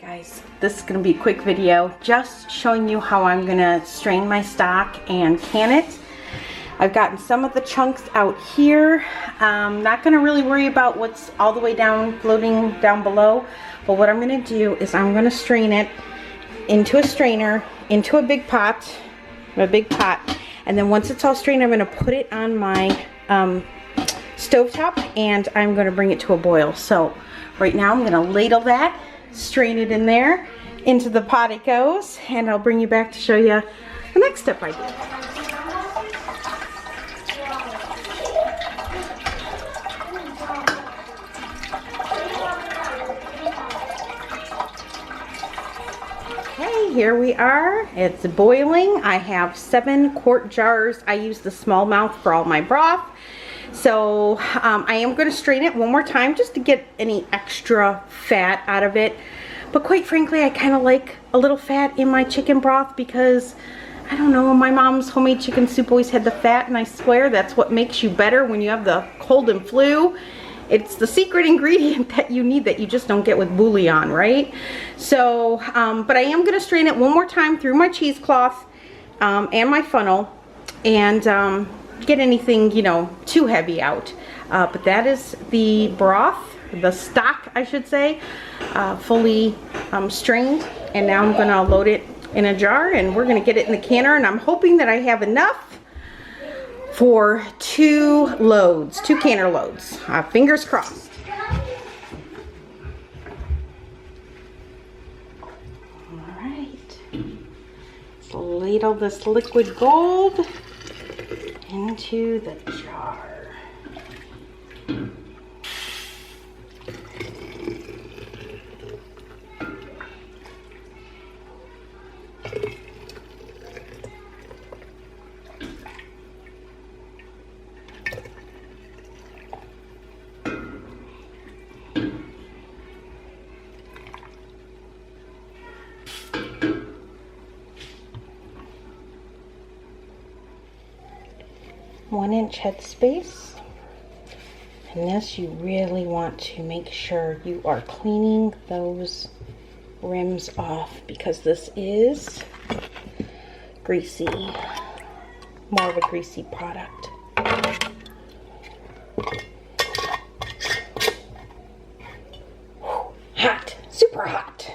Guys, this is going to be a quick video just showing you how I'm going to strain my stock and can it. I've gotten some of the chunks out here. Not going to really worry about what's all the way down, floating down below, but what I'm going to do is I'm going to strain it into a strainer, into a big pot, and then once it's all strained, I'm going to put it on my stovetop and I'm going to bring it to a boil. So right now I'm going to ladle that, strain it in there, into the pot it goes, and I'll bring you back to show you the next step I do. Okay, here we are. It's boiling. I have 7 quart jars. I use the small mouth for all my broth. So I am going to strain it one more time just to get any extra fat out of it. But quite frankly, I kind of like a little fat in my chicken broth because, I don't know, my mom's homemade chicken soup always had the fat, and I swear that's what makes you better when you have the cold and flu. It's the secret ingredient that you need that you just don't get with bouillon, right? So, but I am going to strain it one more time through my cheesecloth and my funnel, and get anything, you know, too heavy out. But that is the broth, the stock I should say, fully strained, and now I'm gonna load it in a jar and we're gonna get it in the canner, and I'm hoping that I have enough for 2 loads, 2 canner loads. Fingers crossed. All right, let's ladle this liquid gold into the jar. One-inch headspace, and this you really want to make sure you are cleaning those rims off because this is greasy, more of a greasy product. Hot, super hot.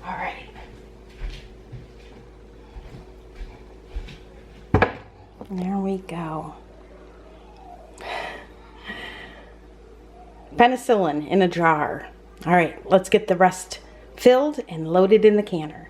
All right. There we go. Penicillin in a jar. All right, let's get the rest filled and loaded in the canner.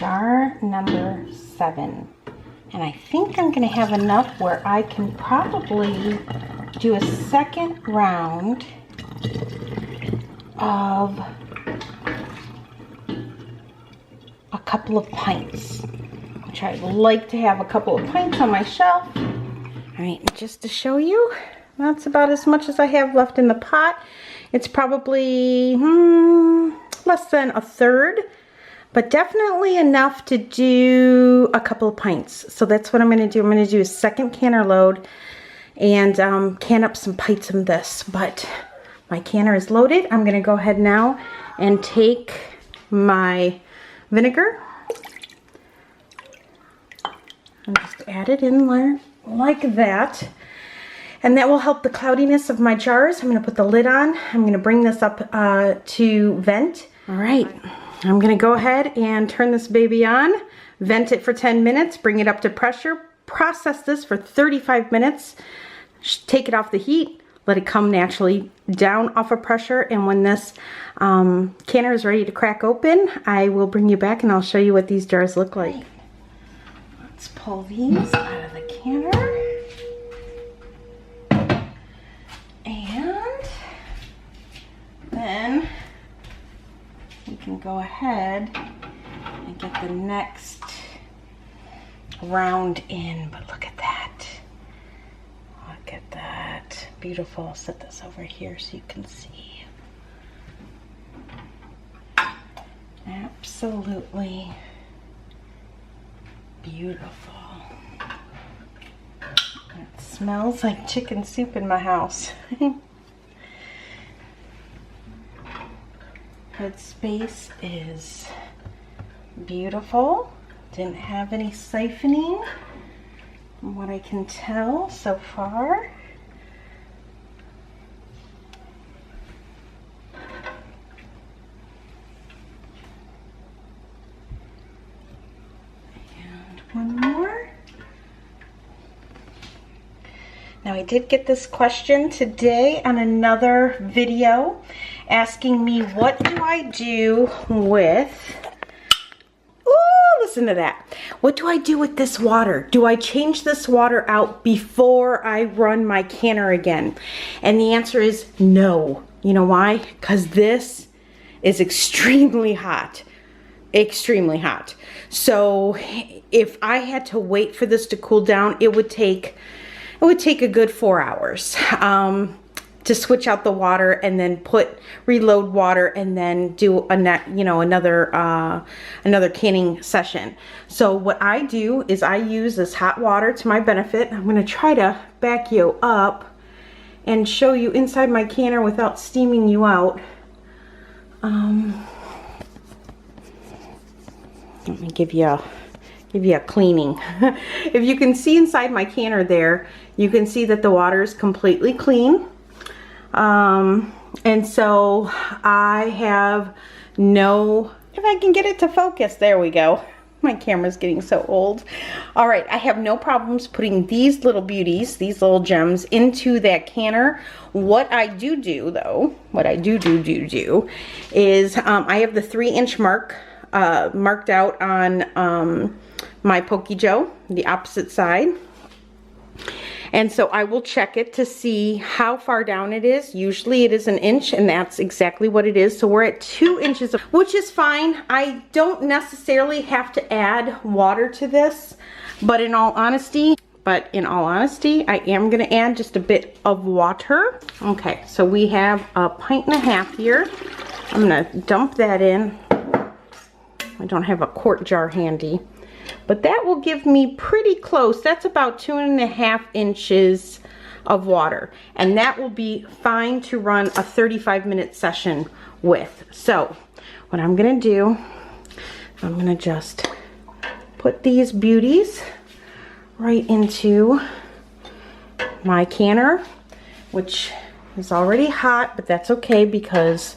jar number 7. And I think I'm going to have enough where I can probably do a second round of a couple of pints, which I like to have a couple of pints on my shelf. All right, just to show you, that's about as much as I have left in the pot. It's probably less than a third, but definitely enough to do a couple of pints. So that's what I'm going to do. I'm going to do a second canner load and can up some pints of this. But my canner is loaded. I'm going to go ahead now and take my vinegar and just add it in there like that. And that will help the cloudiness of my jars. I'm going to put the lid on. I'm going to bring this up to vent. All right, I'm going to go ahead and turn this baby on, vent it for 10 minutes, bring it up to pressure, process this for 35 minutes, take it off the heat, let it come naturally down off of pressure, and when this canner is ready to crack open, I will bring you back and I'll show you what these jars look like. Let's pull these out of the canner. And then we can go ahead and get the next round in. But look at that. Look at that. Beautiful. I'll set this over here so you can see. Absolutely beautiful. It smells like chicken soup in my house. Hood space is beautiful. Didn't have any siphoning from what I can tell so far. And one more. Now I did get this question today on another video asking me what do I do with, ooh, listen to that. What do I do with this water? Do I change this water out before I run my canner again? And the answer is no. You know why? Because this is extremely hot. Extremely hot. So if I had to wait for this to cool down, it would take a good 4 hours to switch out the water and then reload water and then do another canning session. So what I do is I use this hot water to my benefit. I'm going to try to back you up and show you inside my canner without steaming you out. Let me give you a cleaning. If you can see inside my canner there, you can see that the water is completely clean. And so I have no, if I can get it to focus, there we go. My camera's getting so old. All right, I have no problems putting these little beauties, these little gems into that canner. What I do though, what I do is I have the 3-inch mark marked out on my Pokey Joe, the opposite side. And so I will check it to see how far down it is. Usually it is 1 inch, and that's exactly what it is. So we're at 2 inches, which is fine. I don't necessarily have to add water to this, but in all honesty, I am gonna add just a bit of water. Okay, so we have 1.5 pints here. I'm gonna dump that in. I don't have a quart jar handy, but that will give me pretty close. That's about 2.5 inches of water, and that will be fine to run a 35-minute session with. So what I'm gonna do, I'm gonna just put these beauties right into my canner, which is already hot, but that's okay because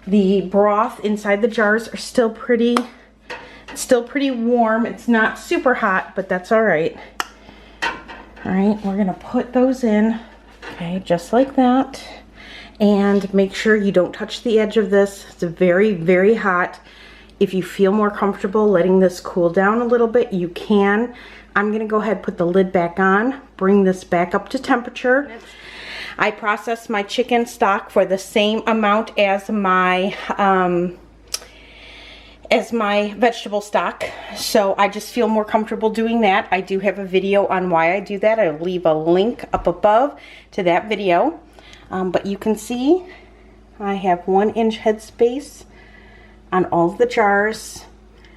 the broth inside the jars are still pretty warm. It's not super hot, but that's all right. All right, we're gonna put those in, okay, just like that. And make sure you don't touch the edge of this. It's very, very hot. If you feel more comfortable letting this cool down a little bit, you can. I'm gonna go ahead and put the lid back on, bring this back up to temperature. I processed my chicken stock for the same amount as my vegetable stock, so I just feel more comfortable doing that. I do have a video on why I do that. I'll leave a link up above to that video, but you can see I have 1 inch headspace on all of the jars.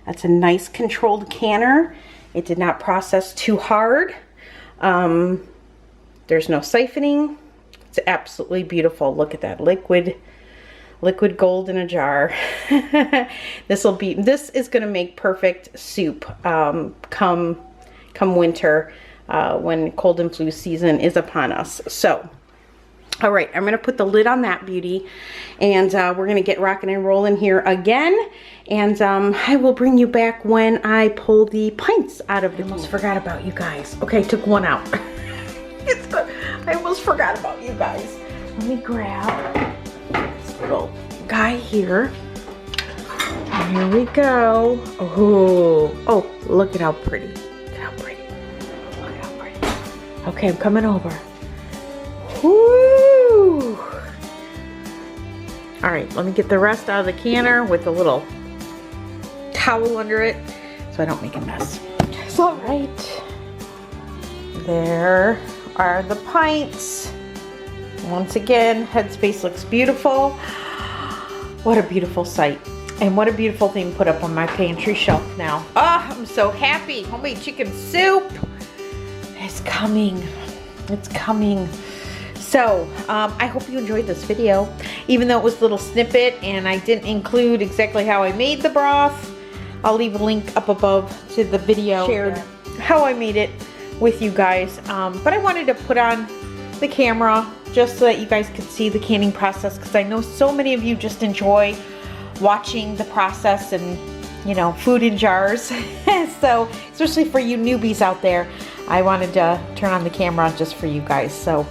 That's a nice controlled canner. It did not process too hard. There's no siphoning. It's absolutely beautiful. Look at that liquid gold in a jar. This is gonna make perfect soup come winter, when cold and flu season is upon us. So, all right, I'm gonna put the lid on that beauty, and we're gonna get rocking and rolling here again, and I will bring you back when I pull the pints out of the. I almost forgot about you guys. Okay, took one out. I almost forgot about you guys. Let me grab this little guy here. And here we go. Oh, look at how pretty. Look at how pretty. Look at how pretty. Okay, I'm coming over. Woo! All right, let me get the rest out of the canner with a little towel under it so I don't make a mess. So, all right, there are the pints. Once again, headspace looks beautiful. What a beautiful sight. And what a beautiful thing to put up on my pantry shelf now. Oh, I'm so happy. Homemade chicken soup is coming. It's coming. So, I hope you enjoyed this video. Even though it was a little snippet and I didn't include exactly how I made the broth, I'll leave a link up above to the video shared how I made it with you guys. But I wanted to put on the camera just so that you guys could see the canning process, because I know so many of you just enjoy watching the process and, you know, food in jars. So, especially for you newbies out there, I wanted to turn on the camera just for you guys. So,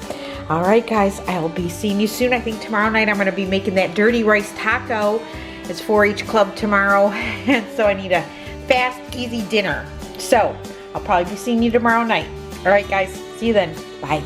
all right, guys, I'll be seeing you soon. I think tomorrow night I'm going to be making that dirty rice taco. It's 4-H club tomorrow, and so I need a fast, easy dinner. So, I'll probably be seeing you tomorrow night. All right, guys, see you then. Bye.